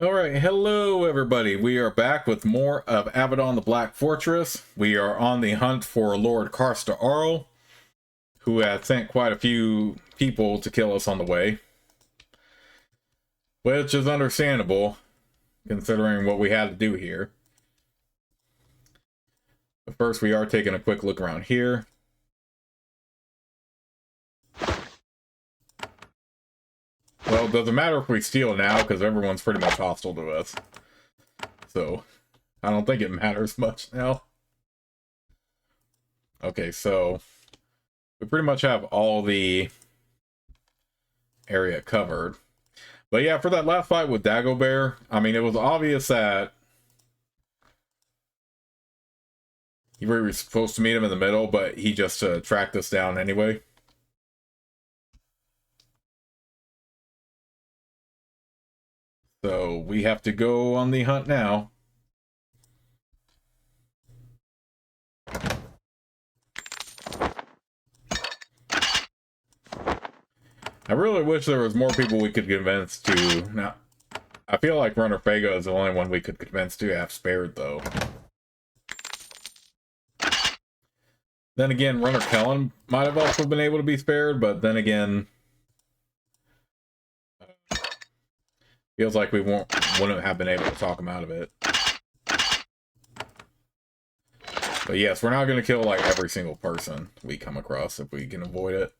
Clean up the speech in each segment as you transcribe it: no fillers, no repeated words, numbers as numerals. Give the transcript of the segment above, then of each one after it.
Alright, hello everybody. We are back with more of Avadon the Black Fortress. We are on the hunt for Lord Carsta'Arl, who has sent quite a few people to kill us on the way. Which is understandable, considering what we had to do here. But first we are taking a quick look around here. Well, it doesn't matter if we steal now, because everyone's pretty much hostile to us. So, I don't think it matters much now. Okay, so we pretty much have all the area covered. But yeah, for that last fight with Dagobert, I mean, it was obvious that we were supposed to meet him in the middle, but he just tracked us down anyway. So we have to go on the hunt now. I really wish there was more people we could convince to. Now, I feel like Runner Fago is the only one we could convince to have spared, though. Then again, Runner Kellen might have also been able to be spared, but then again, feels like we wouldn't have been able to talk him out of it. But yes, we're not going to kill like every single person we come across if we can avoid it.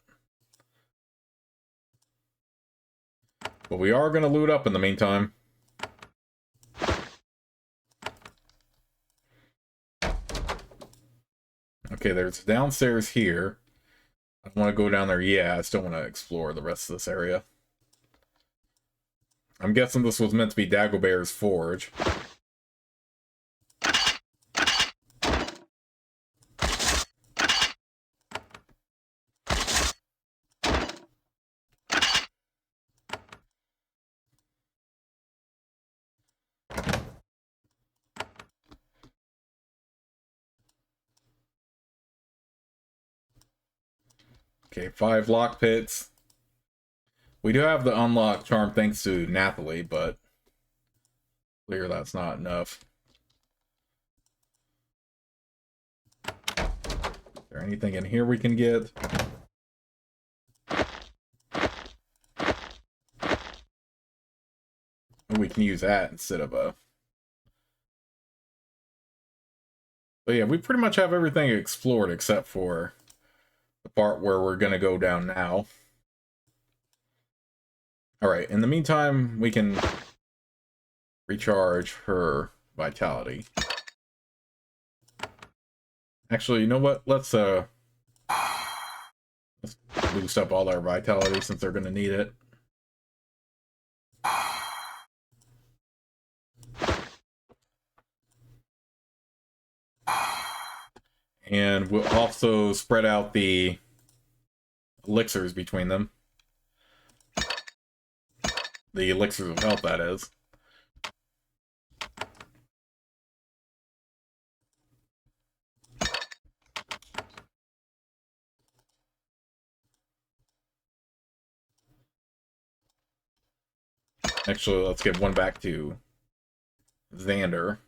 But we are going to loot up in the meantime. Okay, there's downstairs here. I don't want to go down there yet. I still want to explore the rest of this area. I'm guessing this was meant to be Dagobert's forge. Okay, 5 lock pits. We do have the unlock charm thanks to Nathalie, but clear that's not enough. Is there anything in here we can get? We can use that instead of a... But yeah, we pretty much have everything explored except for the part where we're going to go down now. Alright, in the meantime, we can recharge her vitality. Actually, you know what? Let's boost up all our vitality since they're going to need it. And we'll also spread out the elixirs between them. The elixirs of health, that is. Actually, let's give one back to Xander.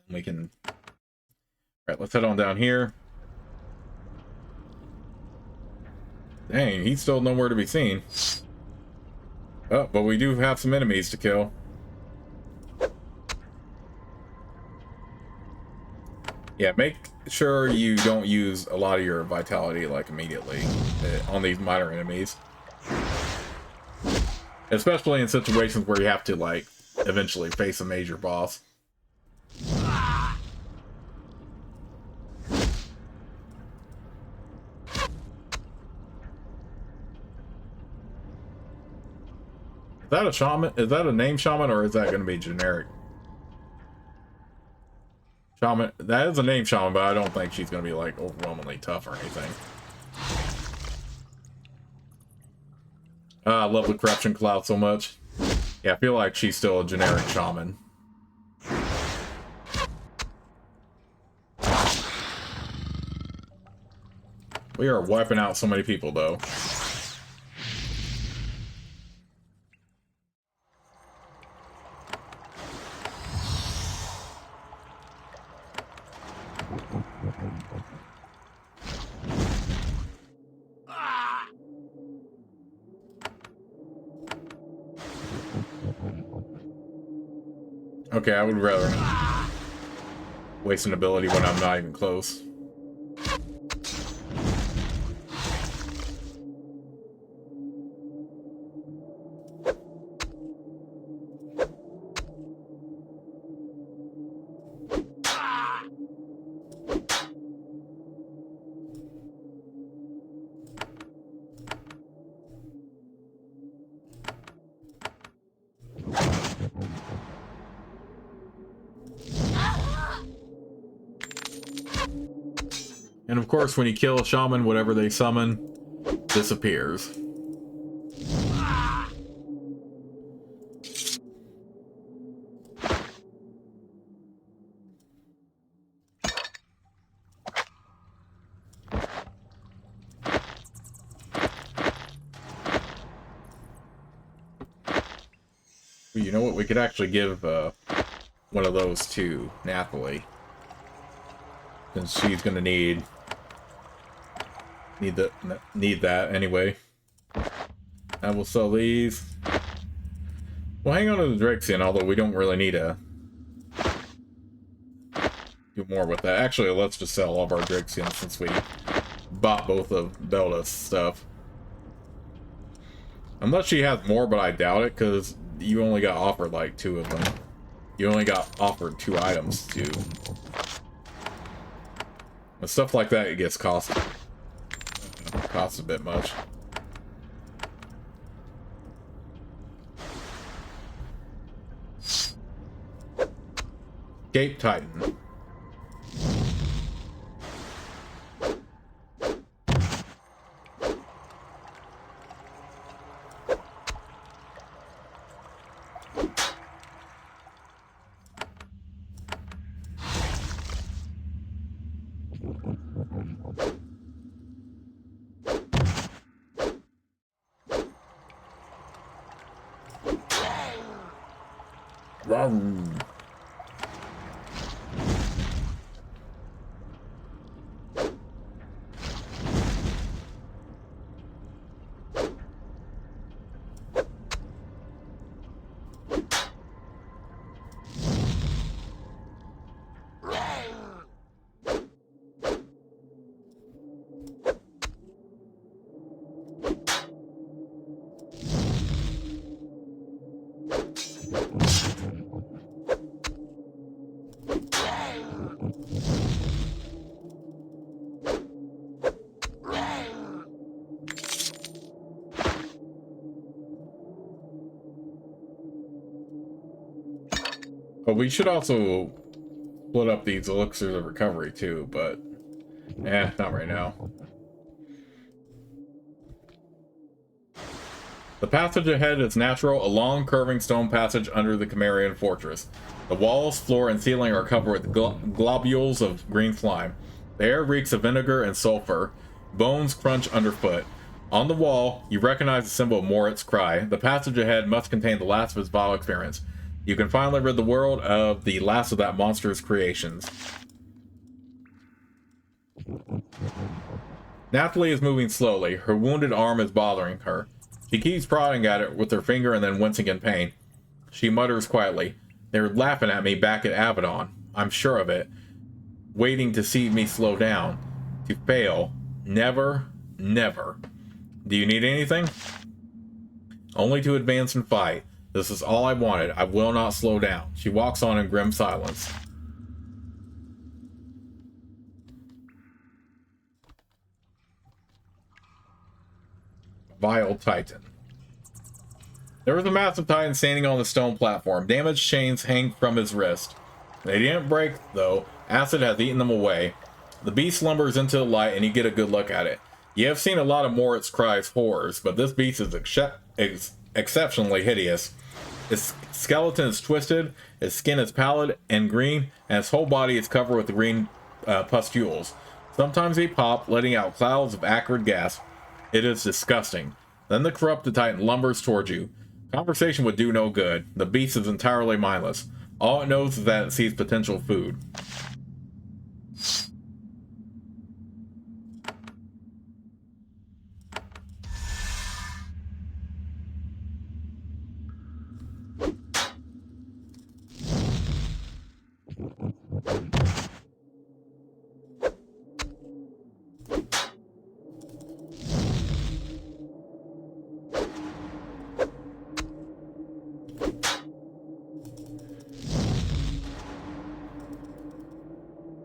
And we can... Alright, let's head on down here. Dang, he's still nowhere to be seen. Oh, but we do have some enemies to kill. Yeah, make sure you don't use a lot of your vitality, like, immediately on these minor enemies. Especially in situations where you have to, like, eventually face a major boss. Is that a shaman? Is that a name shaman, or is that going to be generic? Shaman, that is a name shaman, but I don't think she's going to be like overwhelmingly tough or anything. I love the corruption cloud so much. Yeah, I feel like she's still a generic shaman. We are wiping out so many people, though. Okay, I would rather waste an ability when I'm not even close. And of course, when you kill a shaman, whatever they summon disappears. You know what? We could actually give one of those to Nathalie, since she's gonna need that anyway. I will sell these. We'll hang on to the Drexian, although we don't really need to do more with that. Actually, let's just sell all of our Drexians since we bought both of Belda's stuff. Unless she has more, but I doubt it, because you only got offered like 2 of them. You only got offered 2 items too. With stuff like that, it gets costs a bit much. Cape Titan. But we should also split up these elixirs of recovery too, but not right now. The passage ahead is natural, a long curving stone passage under the Cimmerian fortress. The walls, floor, and ceiling are covered with globules of green slime. The air reeks of vinegar and sulfur. Bones crunch underfoot. On the wall, you recognize the symbol of Morit's cry. The passage ahead must contain the last of his vile experience. You can finally rid the world of the last of that monster's creations. Nathalie is moving slowly. Her wounded arm is bothering her. She keeps prodding at it with her finger and then wincing in pain. She mutters quietly, "They're laughing at me back at Avadon. I'm sure of it. Waiting to see me slow down. To fail. Never, never. Do you need anything?" "Only to advance and fight. This is all I wanted. I will not slow down." She walks on in grim silence. Vile Titan. There was a massive Titan standing on the stone platform. Damaged chains hang from his wrist. They didn't break, though. Acid has eaten them away. The beast slumbers into the light, and you get a good look at it. You have seen a lot of Morit's Cry's horrors, but this beast is exceptionally hideous. Its skeleton is twisted, its skin is pallid and green, and its whole body is covered with green pustules. Sometimes they pop, letting out clouds of acrid gas. It is disgusting. Then the corrupted Titan lumbers towards you. Conversation would do no good. The beast is entirely mindless. All it knows is that it sees potential food.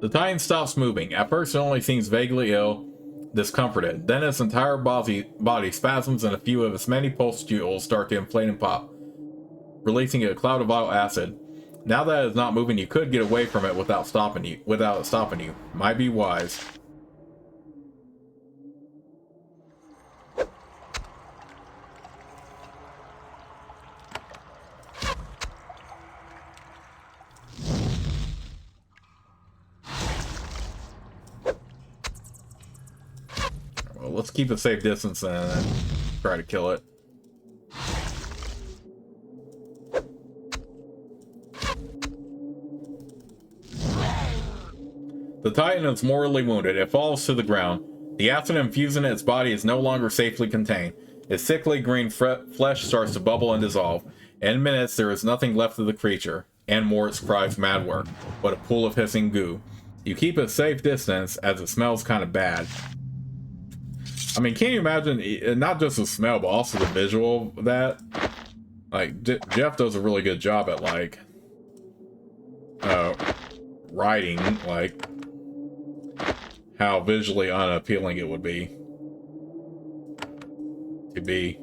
The Titan stops moving. At first it only seems vaguely ill, discomforted. Then its entire body spasms and a few of its many pustules start to inflate and pop, releasing a cloud of vital acid. Now that it's not moving, you could get away from it without it stopping you. Might be wise. Well, let's keep a safe distance and then try to kill it. The Titan is mortally wounded. It falls to the ground. The acid infusing its body is no longer safely contained. Its sickly green flesh starts to bubble and dissolve. In minutes, there is nothing left of the creature, and Moritz cries mad work, but a pool of hissing goo. You keep a safe distance, as it smells kind of bad. I mean, can you imagine, not just the smell, but also the visual of that? Like, Jeff does a really good job at, like, writing, like, how visually unappealing it would be to be.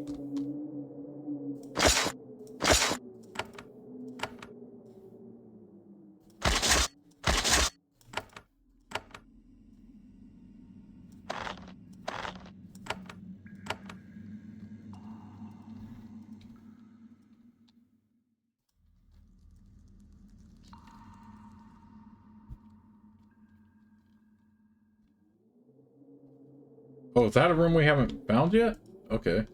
Oh, is that a room we haven't found yet? Okay.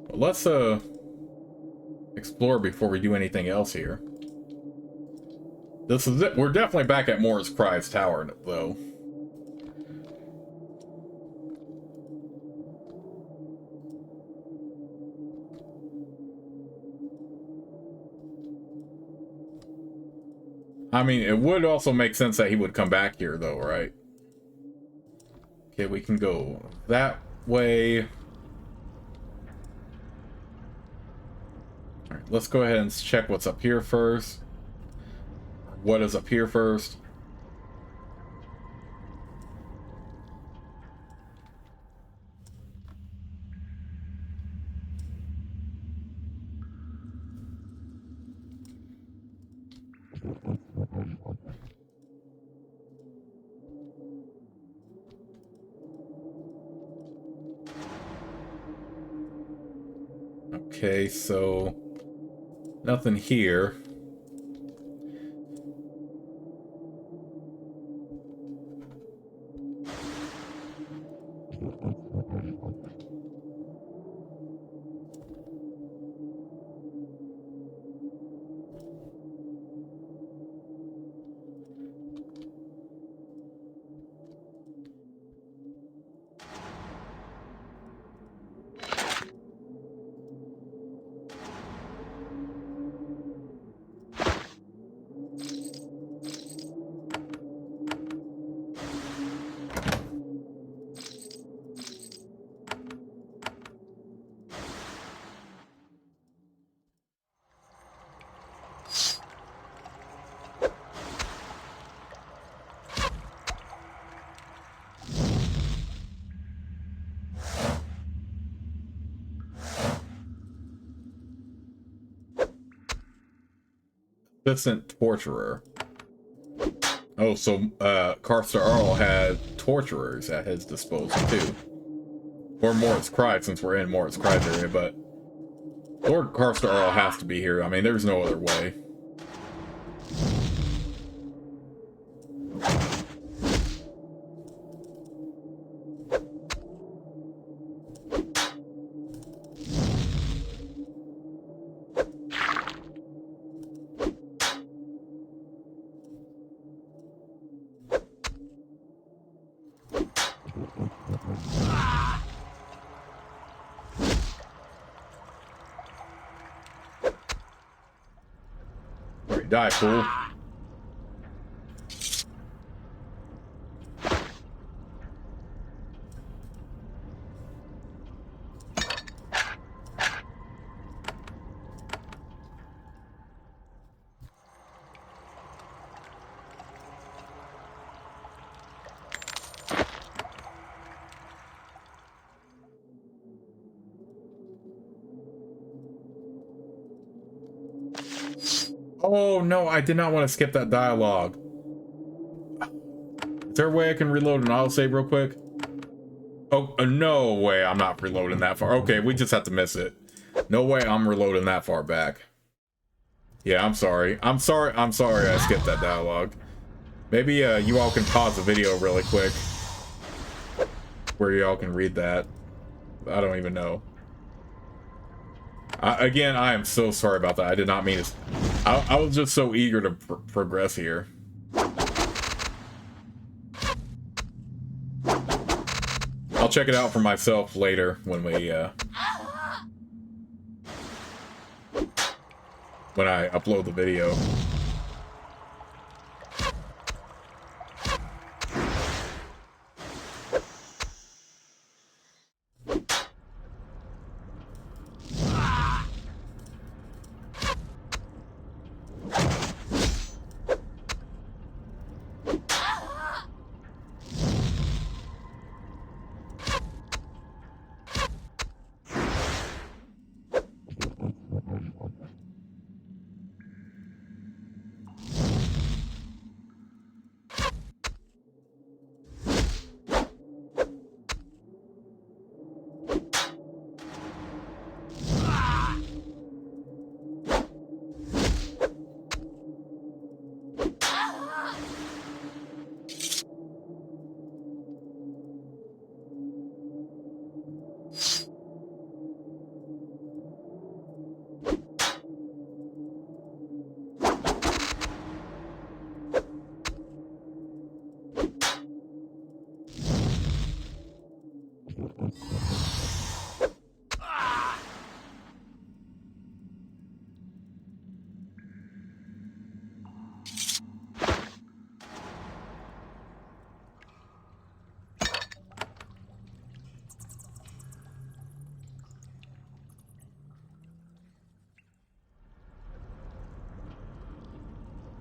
Well, let's explore before we do anything else here. This is it. We're definitely back at Moritz Cry's tower, though. I mean, it would also make sense that he would come back here, though, right? Okay, we can go that way. Alright, let's go ahead and check what's up here first. What is up here first? Okay, so nothing here. Assistant torturer. Oh, so Carsta'Arl had torturers at his disposal too. Or Moritz Cry, since we're in Moritz Cry's area, but Lord Carsta'Arl has to be here. I mean, there's no other way. Alright, die, fool. Oh no, I did not want to skip that dialogue. Is there a way I can reload an autosave real quick? Oh, no way I'm not reloading that far. Okay, we just have to miss it. No way I'm reloading that far back. Yeah, I'm sorry. I'm sorry I skipped that dialogue. Maybe you all can pause the video really quick, where y'all can read that. I don't even know. Again, I am so sorry about that. I did not mean to. I was just so eager to progress here. I'll check it out for myself later when I upload the video.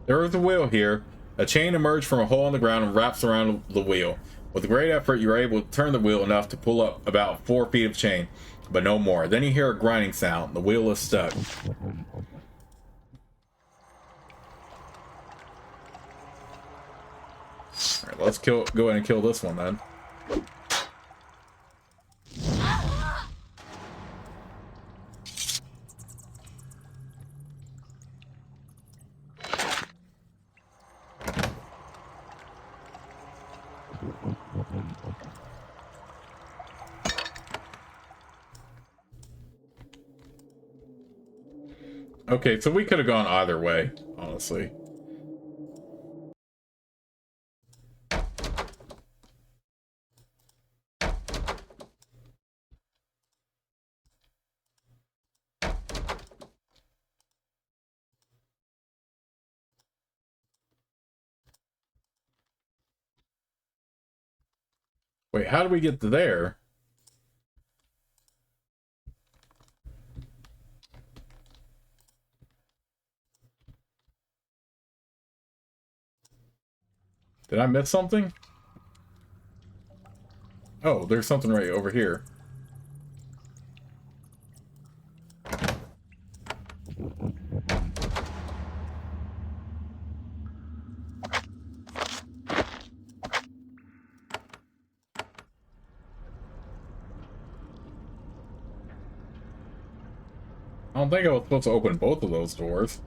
There is a wheel here. A chain emerged from a hole in the ground and wraps around the wheel. With great effort, you are able to turn the wheel enough to pull up about 4 feet of chain, but no more. Then you hear a grinding sound. The wheel is stuck. Alright, let's go ahead and kill this one then. Okay, so we could have gone either way, honestly. Wait, how do we get to there? Did I miss something? Oh, there's something right over here. I don't think I was supposed to open both of those doors.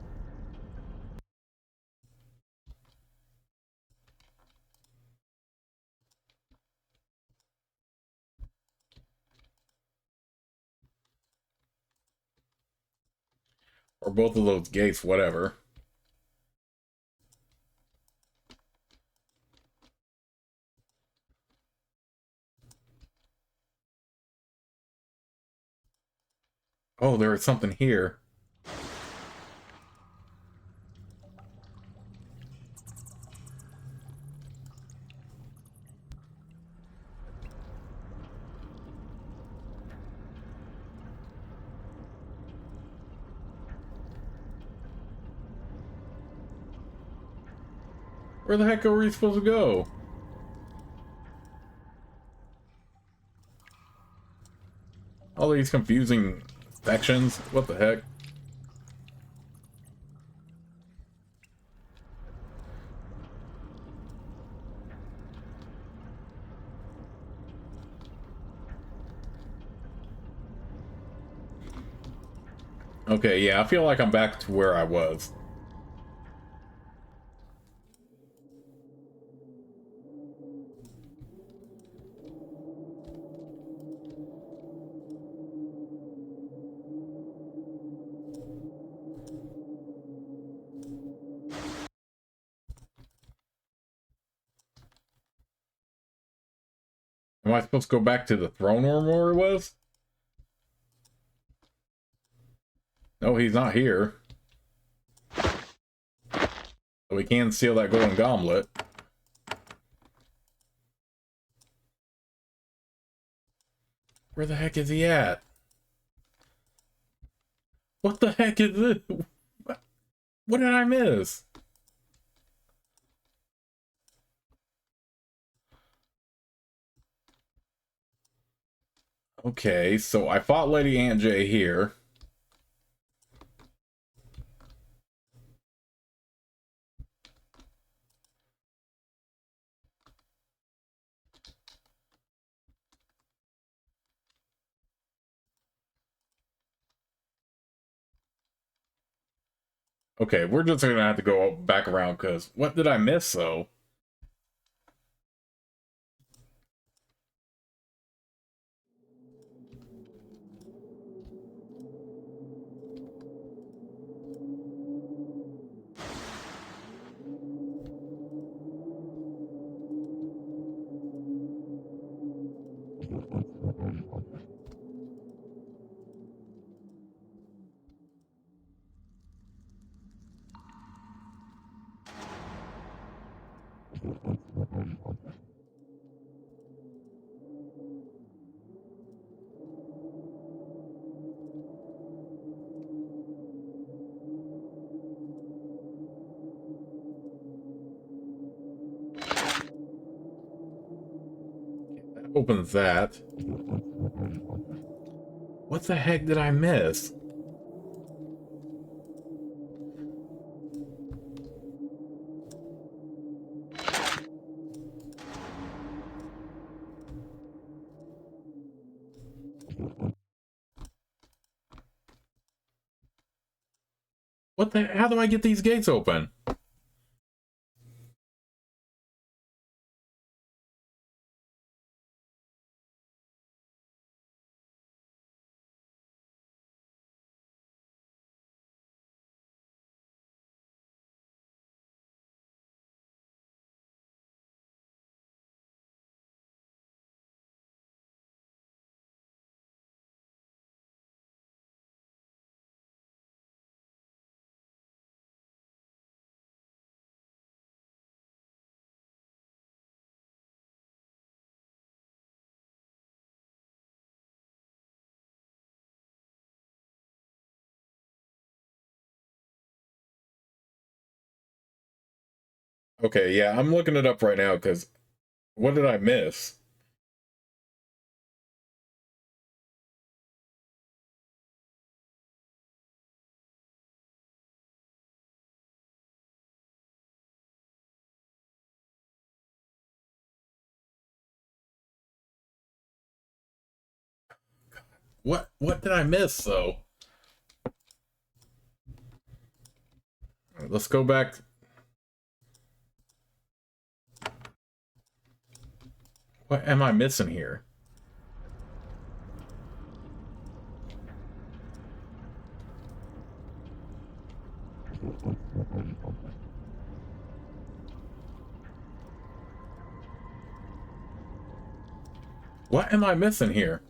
Or both of those gates, whatever. Oh, there is something here. Where the heck are we supposed to go? All these confusing sections. What the heck? Okay, yeah, I feel like I'm back to where I was. Am I supposed to go back to the throne room where it was? No, he's not here. But we can steal that golden goblet. Where the heck is he at? What the heck is this? What did I miss? Okay, so I fought Lady Aunt J here. Okay, we're just gonna have to go back around, because what did I miss, though? That opens that. What the heck did I miss? What the? How do I get these gates open? Okay, yeah, I'm looking it up right now, because what did I miss? What did I miss, though? Let's go back. What am I missing here? What am I missing here?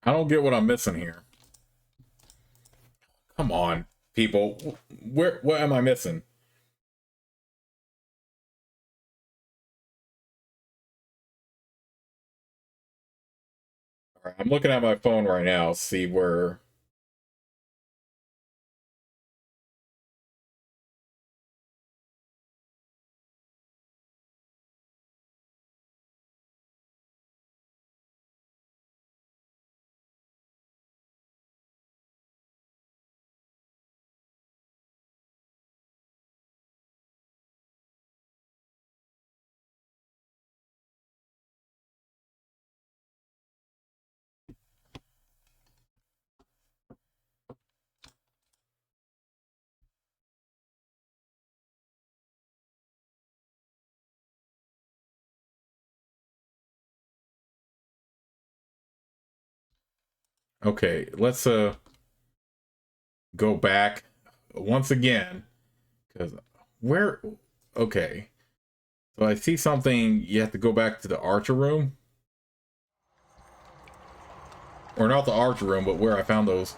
I don't get what I'm missing here. Come on, people. What am I missing? All right, I'm looking at my phone right now, see where... Okay, let's go back once again. Because where... Okay. So I see something, you have to go back to the Archer room. Or not the Archer room, but where I found those.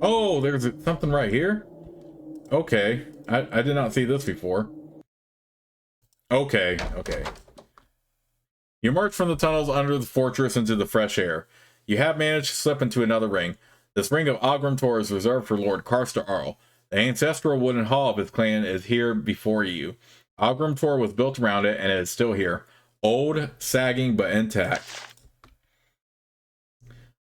Oh, there's something right here? Okay. I did not see this before. Okay, okay. You emerge from the tunnels under the fortress into the fresh air. You have managed to slip into another ring. This ring of Ogrimtor is reserved for Lord Carsta'Arl. The ancestral wooden hall of his clan is here before you. Ogrimtor was built around it and it is still here. Old, sagging, but intact.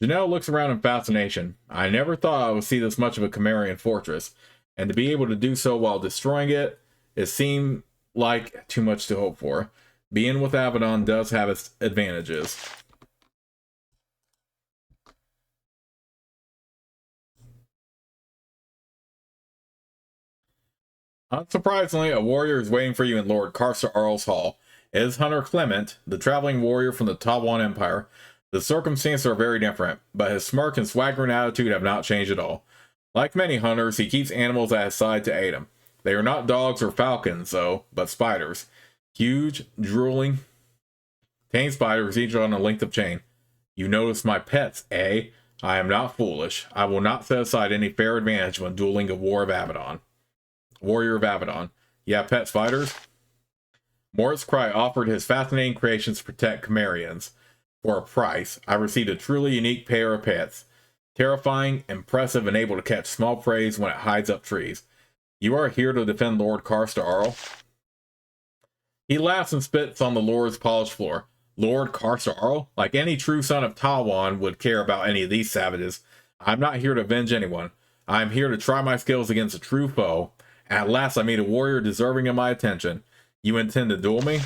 Janelle looks around in fascination. I never thought I would see this much of a Cimmerian fortress, and to be able to do so while destroying it, it seemed like too much to hope for. Being with Avadon does have its advantages. Unsurprisingly, a warrior is waiting for you in Lord Carsta'Arl's hall. It is Hunter Clement, the traveling warrior from the Tawan Empire. The circumstances are very different, but his smirk and swaggering attitude have not changed at all. Like many hunters, he keeps animals at his side to aid him. They are not dogs or falcons, though, but spiders. Huge, drooling, tame spiders, each on a length of chain. You notice my pets, eh? I am not foolish. I will not set aside any fair advantage when dueling a Warrior of Avadon. Yeah, pet spiders? Moritz Cry offered his fascinating creations to protect Cimmerians. For a price, I received a truly unique pair of pets. Terrifying, impressive, and able to catch small prey when it hides up trees. You are here to defend Lord Carsta'Arl? He laughs and spits on the Lord's polished floor. Lord Carsta'Arl? Like any true son of Tawan would care about any of these savages. I'm not here to avenge anyone. I'm here to try my skills against a true foe. At last I meet a warrior deserving of my attention. You intend to duel me?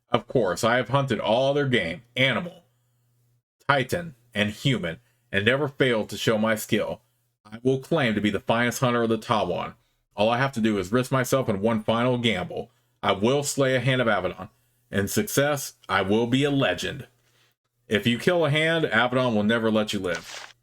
Of course, I have hunted all other game, animal, titan, and human, and never failed to show my skill. I will claim to be the finest hunter of the Tawan. All I have to do is risk myself in one final gamble. I will slay a hand of Avadon. In success, I will be a legend. If you kill a hand, Avadon will never let you live.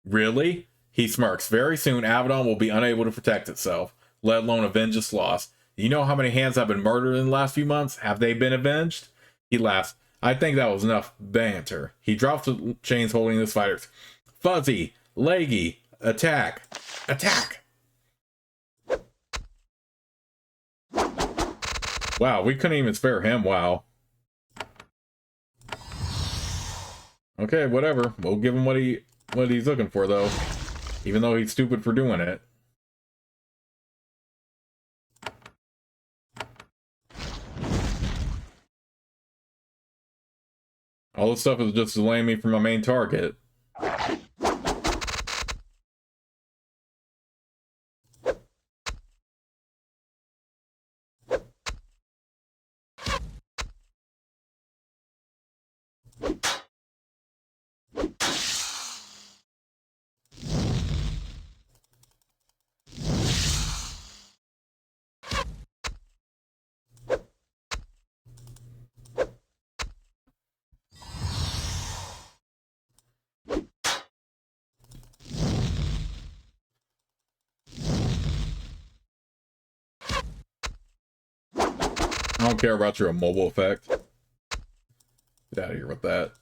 Really? He smirks. Very soon, Avadon will be unable to protect itself, let alone avenge its loss. You know how many hands have been murdered in the last few months? Have they been avenged? He laughs. I think that was enough banter. He drops the chains holding the spiders. Fuzzy, leggy, attack. Attack! Wow, we couldn't even spare him, wow. Okay, whatever. We'll give him what he's looking for, though. Even though he's stupid for doing it. All this stuff is just delaying me from my main target. I don't care about your immobile effect. Get out of here with that.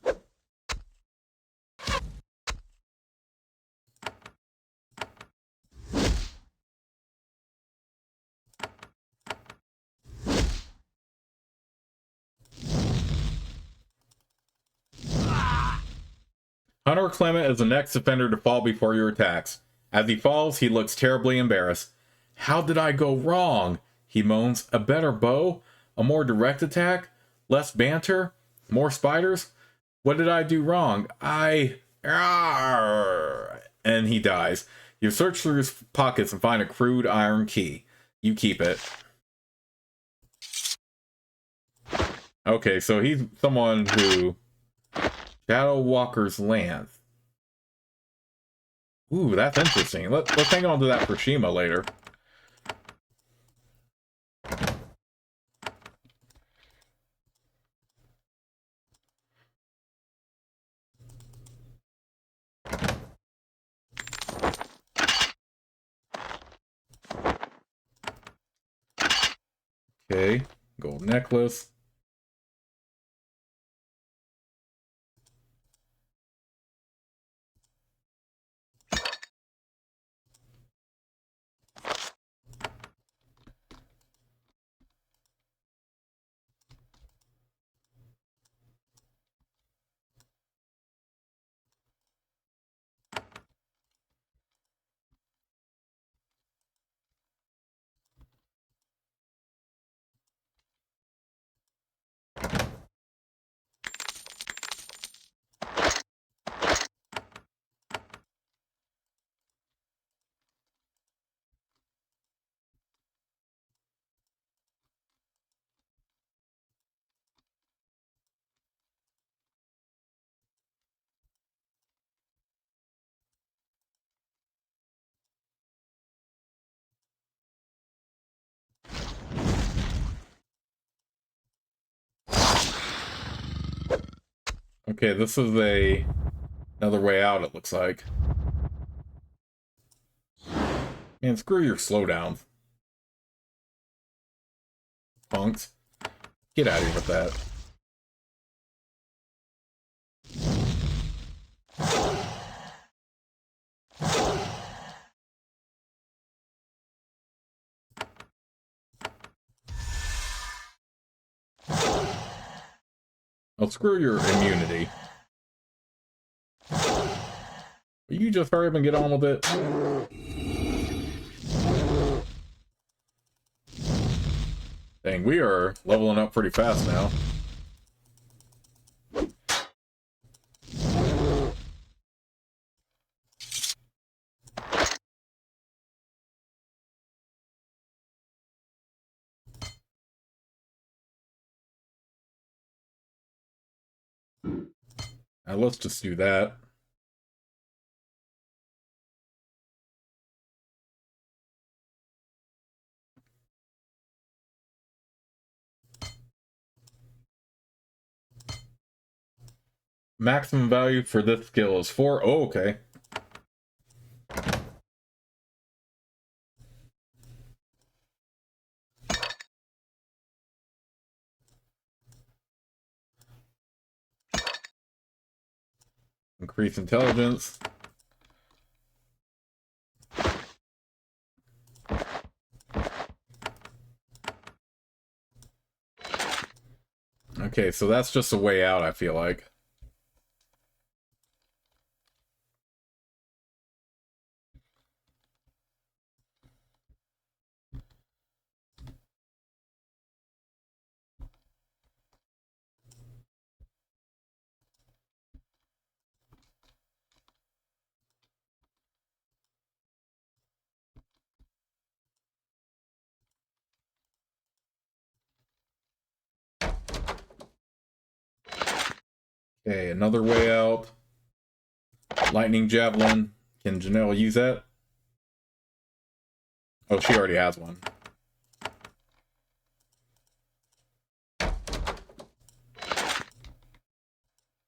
Hunter Clement is the next offender to fall before your attacks. As he falls, he looks terribly embarrassed. How did I go wrong? He moans. A better bow? A more direct attack? Less banter? More spiders? What did I do wrong? And he dies. You search through his pockets and find a crude iron key. You keep it. Okay, so he's someone who... Shadow Walker's Lance. Ooh, that's interesting. Let's hang on to that for Shima later. Okay, gold necklace. Okay, this is another way out, it looks like. Man, screw your slowdowns. Punks. Get out of here with that. Oh, screw your immunity. Will you just hurry up and get on with it? Dang, we are leveling up pretty fast now. Now let's just do that. Maximum value for this skill is 4. Oh, okay. Increase intelligence. Okay, so that's just a way out, I feel like. Okay, another way out. Lightning Javelin. Can Janelle use that? Oh, she already has one.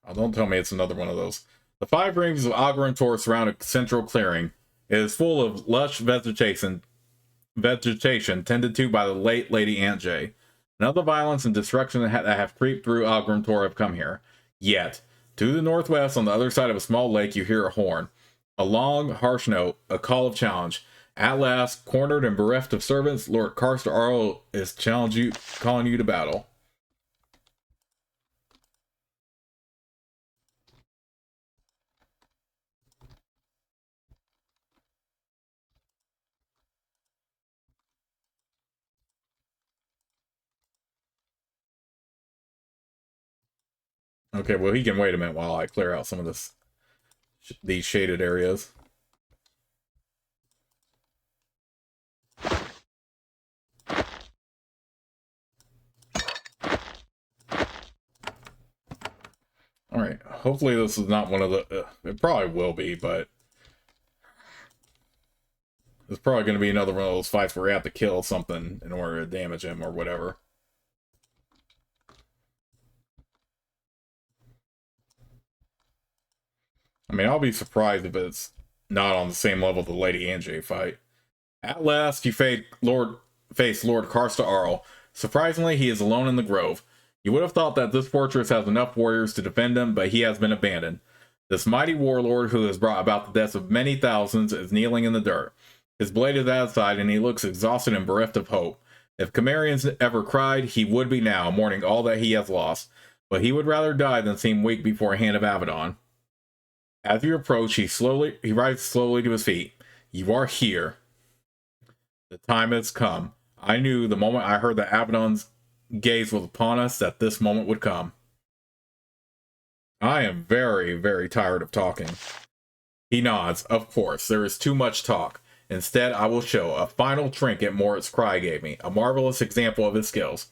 Oh, don't tell me it's another one of those. The 5 rings of Agrantor surround a central clearing. It is full of lush vegetation tended to by the late Lady Aunt Jay. None of the violence and destruction that have creeped through Agrantor have come here. Yet, to the northwest, on the other side of a small lake, you hear a horn. A long, harsh note, a call of challenge. At last, cornered and bereft of servants, Lord Carsta'Arl is calling you to battle. Okay, well, he can wait a minute while I clear out some of these shaded areas. Alright, hopefully this is not one of the... it probably will be, but... it's probably going to be another one of those fights where you have to kill something in order to damage him or whatever. I mean, I'll be surprised if it's not on the same level as the Lady Anjay fight. At last, you face Lord Carsta'Arl. Surprisingly, he is alone in the grove. You would have thought that this fortress has enough warriors to defend him, but he has been abandoned. This mighty warlord who has brought about the deaths of many thousands is kneeling in the dirt. His blade is at his side, and he looks exhausted and bereft of hope. If Cimmerians ever cried, he would be now, mourning all that he has lost. But he would rather die than seem weak before a hand of Avadon. As you approach, he rises slowly to his feet. You are here. The time has come. I knew the moment I heard that Avadon's gaze was upon us that this moment would come. I am very, very tired of talking. He nods. Of course, there is too much talk. Instead, I will show a final trinket Moritz Cry gave me, a marvelous example of his skills.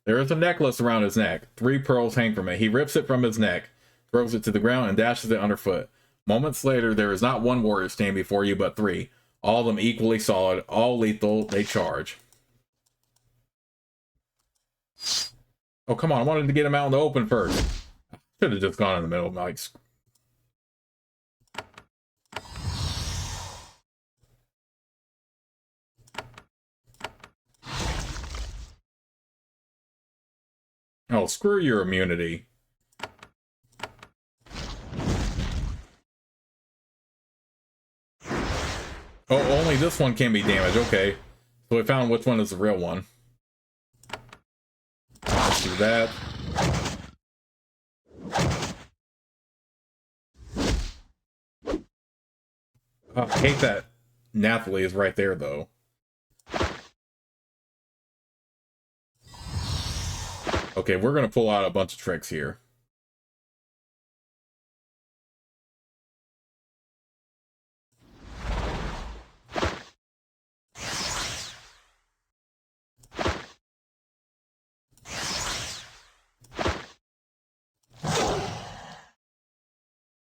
There is a necklace around his neck. 3 pearls hang from it. He rips it from his neck, throws it to the ground, and dashes it underfoot. Moments later, there is not one warrior standing before you, but 3. All of them equally solid, all lethal. They charge. Oh, come on. I wanted to get him out in the open first. I should have just gone in the middle of my... oh, screw your immunity. Oh, only this one can be damaged. Okay. So we found which one is the real one. Let's do that. Oh, I hate that Nathalie is right there, though. Okay, we're going to pull out a bunch of tricks here.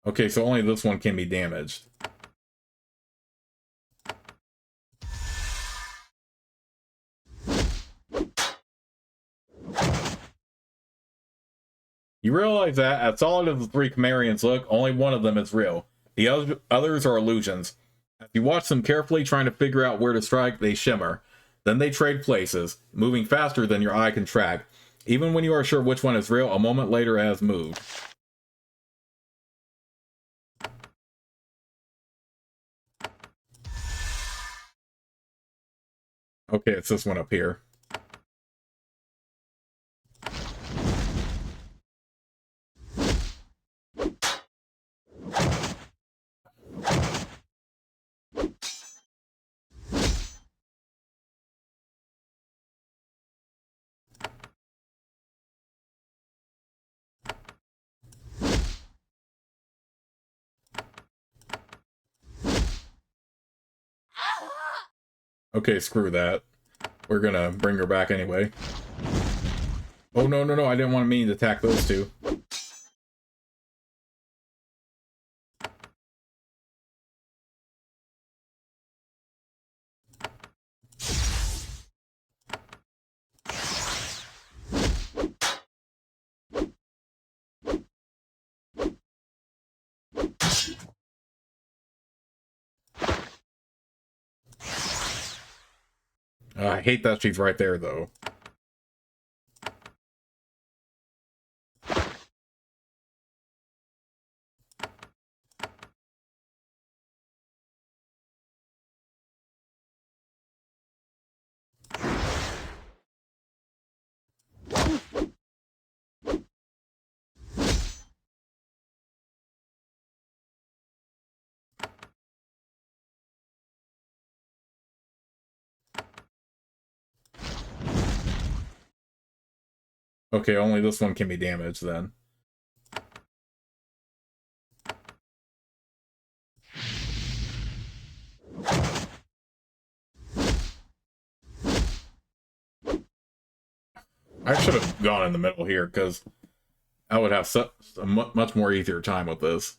Okay, so only this one can be damaged. You realize that, as solid as the 3 Cimmerians look, only one of them is real. The others are illusions. As you watch them carefully, trying to figure out where to strike, they shimmer. Then they trade places, moving faster than your eye can track. Even when you are sure which one is real, a moment later it has moved. Okay, it's this one up here. Okay, screw that. We're gonna bring her back anyway. Oh, no, no, no, I didn't want me to attack those 2. I hate that she's right there, though. Okay, only this one can be damaged, then. I should have gone in the middle here, because I would have a much more easier time with this.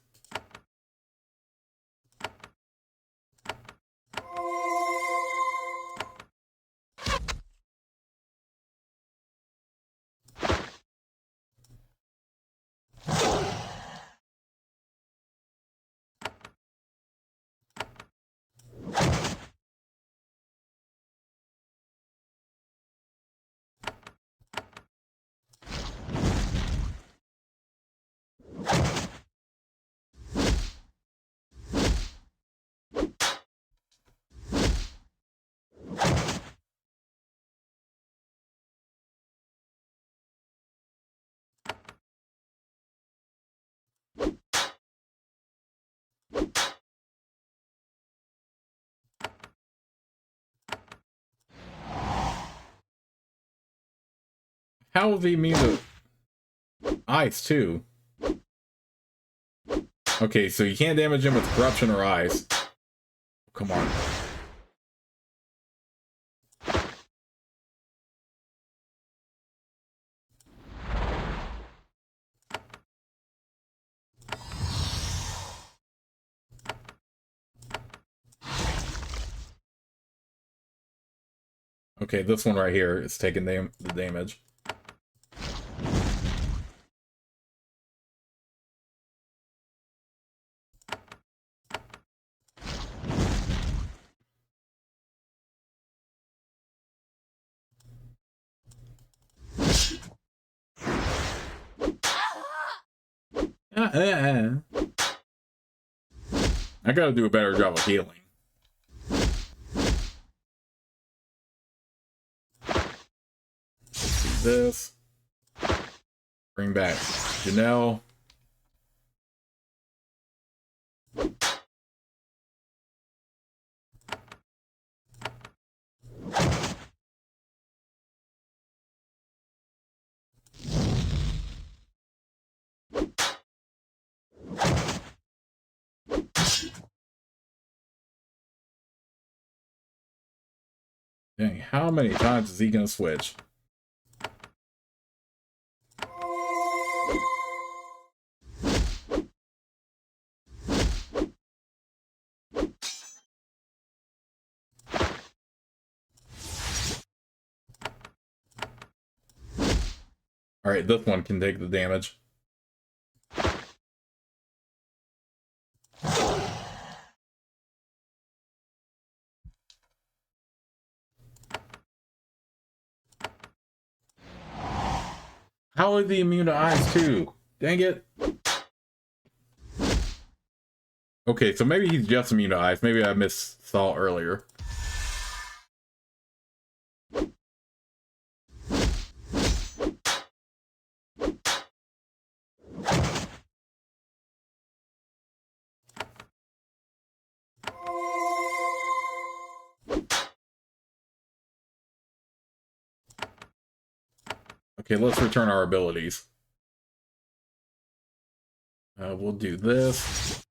How is he immune to ice, too? Okay, so you can't damage him with corruption or ice. Come on. Okay, this one right here is taking the damage. I gotta do a better job of healing. Let's do this. Bring back Janelle. Dang, how many times is he gonna switch? Alright, this one can take the damage. How is he immune to ice too? Dang it. Okay, so maybe he's just immune to ice. Maybe I missaw earlier. Okay, let's return our abilities. We'll do this.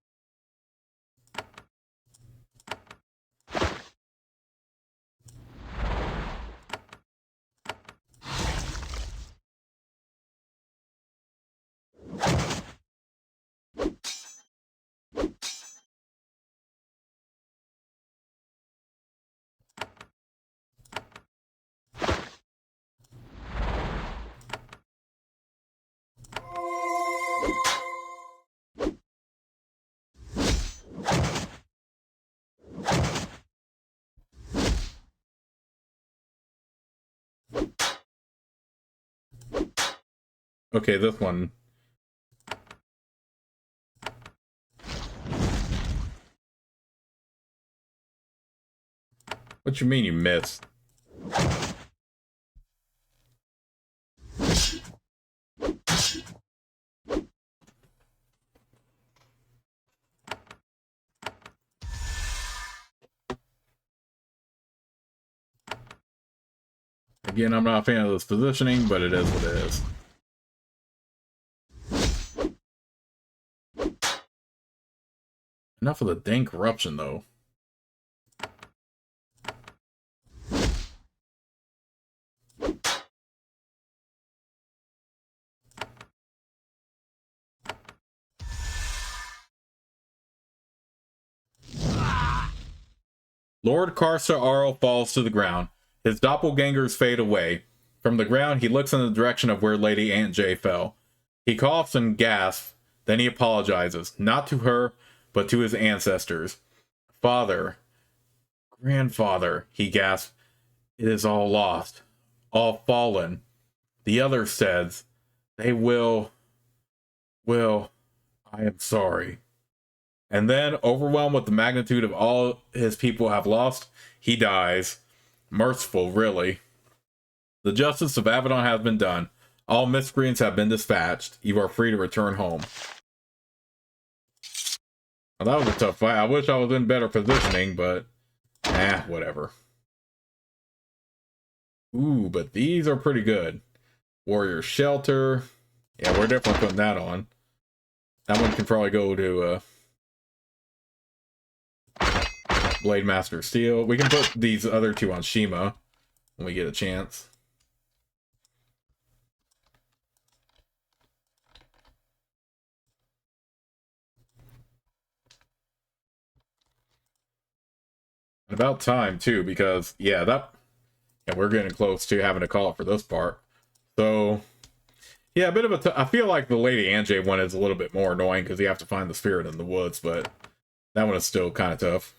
Okay, this one. What you mean you missed? Again, I'm not a fan of this positioning, but it is what it is. Enough of the dang corruption, though. Lord Carsta'Arl falls to the ground. His doppelgangers fade away. From the ground, he looks in the direction of where Lady Aunt Jay fell. He coughs and gasps, then he apologizes, not to her, but to his ancestors. Father, grandfather, he gasps, it is all lost, all fallen. The other says, they will, I am sorry. And then, overwhelmed with the magnitude of all his people have lost, he dies. Merciful, really. The justice of Avadon has been done. All miscreants have been dispatched. You are free to return home. Well, that was a tough fight. I wish I was in better positioning, but whatever. Ooh, but these are pretty good. Warrior Shelter. Yeah, we're definitely putting that on. That one can probably go to Blade Master Steel. We can put these other two on Shima when we get a chance. About time too, because yeah, we're getting close to having to call it for this part. So yeah, a bit of I feel like the Lady Anjay one is a little bit more annoying because you have to find the spirit in the woods, but that one is still kind of tough.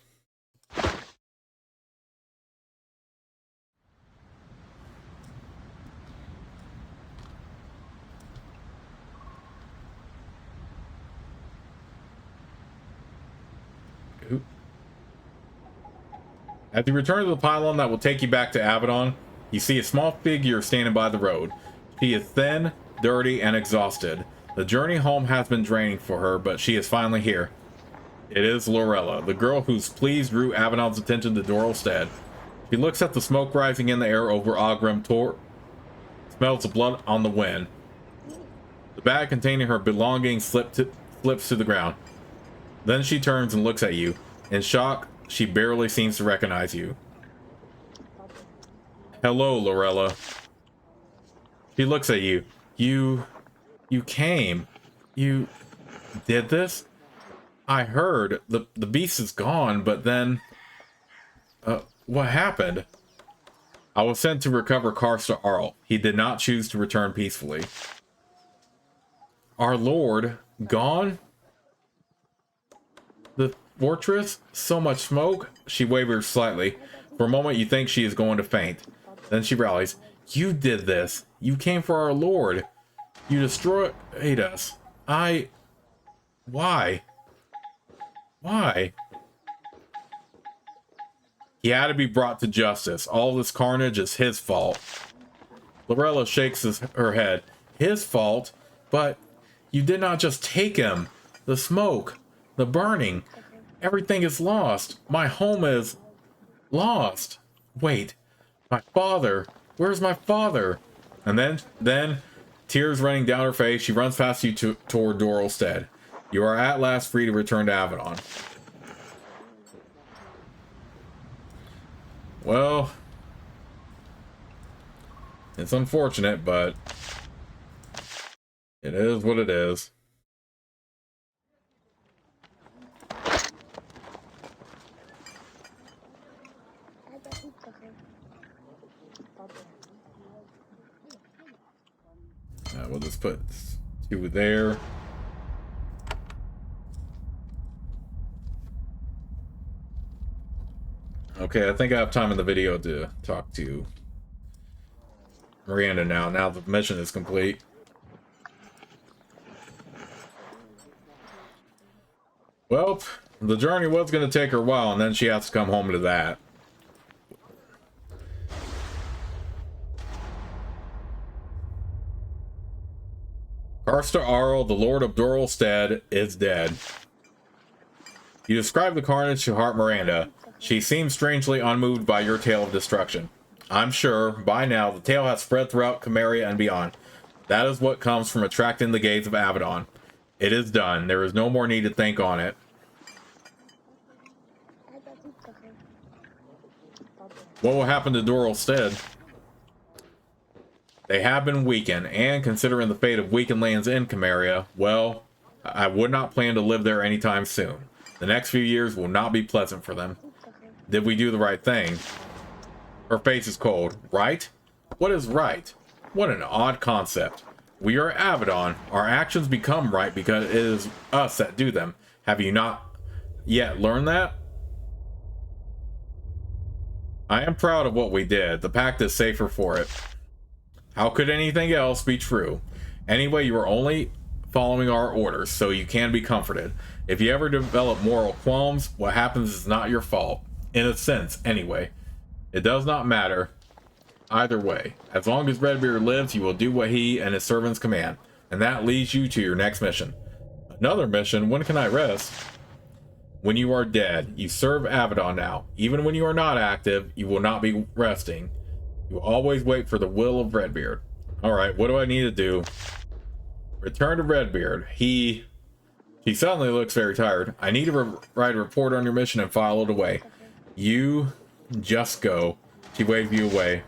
Ooh. As you return to the pylon that will take you back to Avadon, you see a small figure standing by the road. She is thin, dirty, and exhausted. The journey home has been draining for her, but she is finally here. It is Lorella, the girl whose pleas drew Avadon's attention to Doralstead. She looks at the smoke rising in the air over Ogrim Tor, smells the blood on the wind. The bag containing her belongings slips to the ground. Then she turns and looks at you. In shock, she barely seems to recognize you. Hello, Lorella. She looks at you. You came. You did this? I heard. The beast is gone, but then... what happened? I was sent to recover Carsta'Arl. He did not choose to return peacefully. Our lord? Gone? The fortress? So much smoke? She wavers slightly. For a moment you think she is going to faint. Then she rallies. You did this. You came for our lord. You destroyed us. Why? Why? He had to be brought to justice. All this carnage is his fault. Lorella shakes her head. His fault? But you did not just take him. The smoke, the burning, everything is lost. My home is lost. Wait, my father. Where's my father? And then, tears running down her face, she runs past you toward Doralstead. You are at last free to return to Avadon. Well, it's unfortunate, but it is what it is. We'll just put 2 there. Okay, I think I have time in the video to talk to Miranda now the mission is complete. Well, the journey was going to take her a while, and then she has to come home to that. Carsta'Arl, the Lord of Doralstead, is dead. You describe the carnage to Heart Miranda. She seems strangely unmoved by your tale of destruction. I'm sure, by now, the tale has spread throughout Cameria and beyond. That is what comes from attracting the gaze of Avadon. It is done. There is no more need to think on it. What will happen to Doralstead? They have been weakened, and considering the fate of weakened lands in Cameria, well, I would not plan to live there anytime soon. The next few years will not be pleasant for them. Did we do the right thing? Her face is cold. Right? What is right? What an odd concept. We are Avadon. Our actions become right because it is us that do them. Have you not yet learned that? I am proud of what we did. The pact is safer for it. How could anything else be true? Anyway, you are only following our orders, so you can be comforted. If you ever develop moral qualms, what happens is not your fault. In a sense, anyway. It does not matter either way. As long as Redbeard lives, you will do what he and his servants command. And that leads you to your next mission. Another mission? When can I rest? When you are dead. You serve Avadon now. Even when you are not active, you will not be resting. You will always wait for the will of Redbeard. Alright, what do I need to do? Return to Redbeard. He suddenly looks very tired. I need to write a report on your mission and file it away. You just go. She waved you away.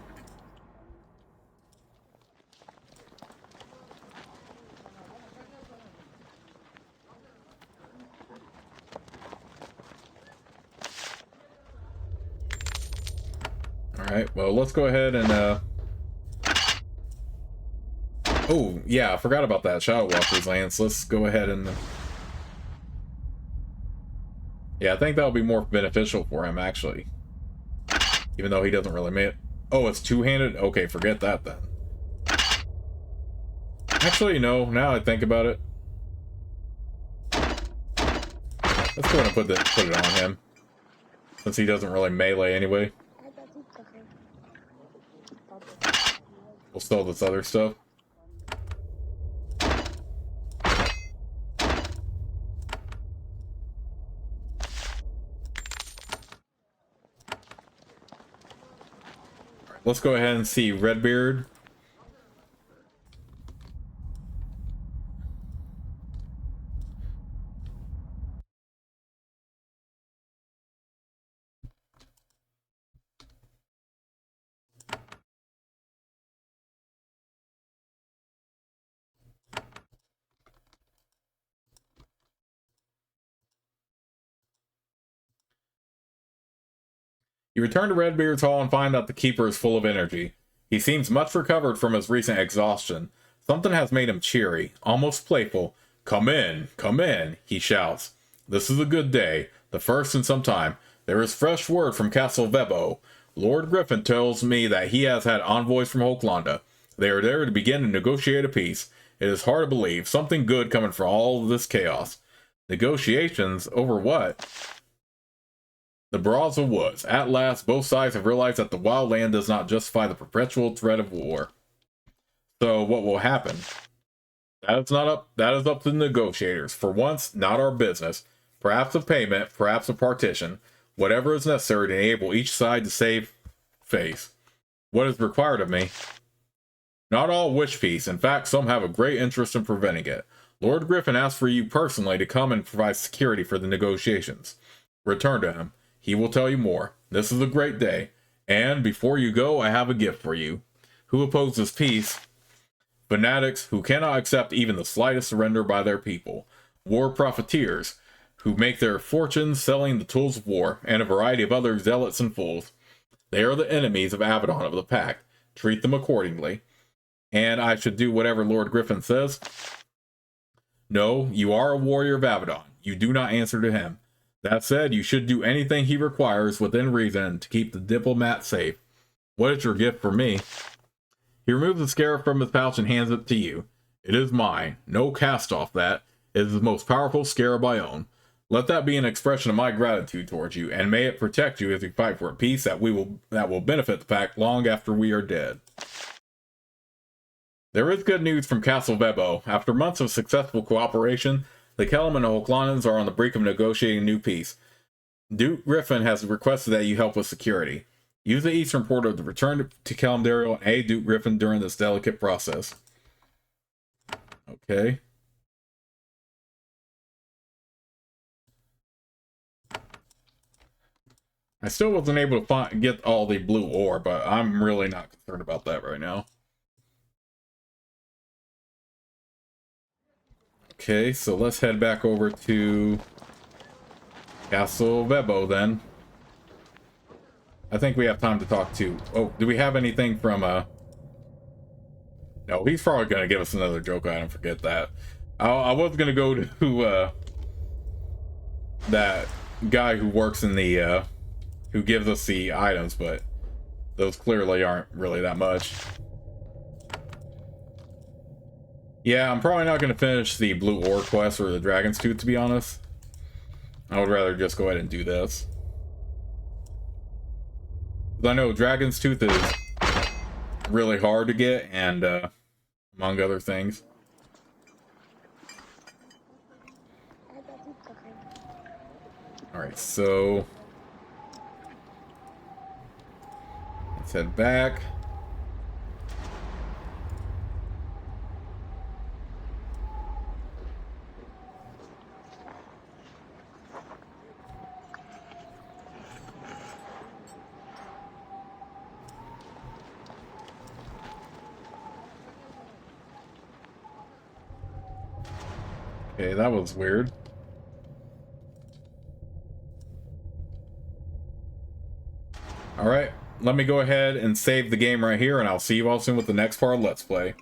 Alright, well, let's go ahead and, oh, yeah, I forgot about that. Shadow Walker's Lance. Let's go ahead and... Yeah, I think that'll be more beneficial for him, actually. Even though he doesn't really make it. Oh, it's two-handed? Okay, forget that, then. Actually, no, now I think about it. Let's go ahead and put it on him. Since he doesn't really melee anyway. We'll steal this other stuff. Let's go ahead and see Redbeard. You return to Redbeard's Hall and find that the Keeper is full of energy. He seems much recovered from his recent exhaustion. Something has made him cheery, almost playful. Come in, he shouts. This is a good day, the first in some time. There is fresh word from Castle Vebo. Lord Griffin tells me that he has had envoys from Hoklanda. They are there to begin to negotiate a peace. It is hard to believe. Something good coming from all of this chaos. Negotiations? Over what? The Baraza Woods. At last, both sides have realized that the wild land does not justify the perpetual threat of war. So, what will happen? That is up to the negotiators. For once, not our business. Perhaps a payment, perhaps a partition. Whatever is necessary to enable each side to save face. What is required of me? Not all wish peace. In fact, some have a great interest in preventing it. Lord Griffin asked for you personally to come and provide security for the negotiations. Return to him. He will tell you more. This is a great day. And before you go, I have a gift for you. Who opposes peace? Fanatics who cannot accept even the slightest surrender by their people. War profiteers who make their fortunes selling the tools of war, and a variety of other zealots and fools. They are the enemies of Avadon of the Pact. Treat them accordingly. And I should do whatever Lord Griffin says? No, you are a warrior of Avadon. You do not answer to him. That said, you should do anything he requires within reason to keep the diplomat safe. What is your gift for me? He removes the scarab from his pouch and hands it to you. It is mine. No cast off that. It is the most powerful scarab I own. Let that be an expression of my gratitude towards you, and may it protect you as you fight for a peace that will benefit the pact long after we are dead. There is good news from Castle Vebo. After months of successful cooperation, the Kellum and the Hochlandans are on the brink of negotiating a new peace. Duke Griffin has requested that you help with security. Use the eastern portal to return to Kellum Daryl and aid Duke Griffin during this delicate process. Okay. I still wasn't able to get all the blue ore, but I'm really not concerned about that right now. Okay, so let's head back over to Castle Vebo then. I think we have time to talk to... Oh, do we have anything from, No, he's probably going to give us another joke item, forget that. I was going to go to, that guy who works in the, who gives us the items, but those clearly aren't really that much. Yeah, I'm probably not going to finish the Blue Ore quest or the Dragon's Tooth, to be honest. I would rather just go ahead and do this. I know Dragon's Tooth is really hard to get, and among other things. Alright, so let's head back. Okay, that was weird. Alright, let me go ahead and save the game right here, and I'll see you all soon with the next part of Let's Play.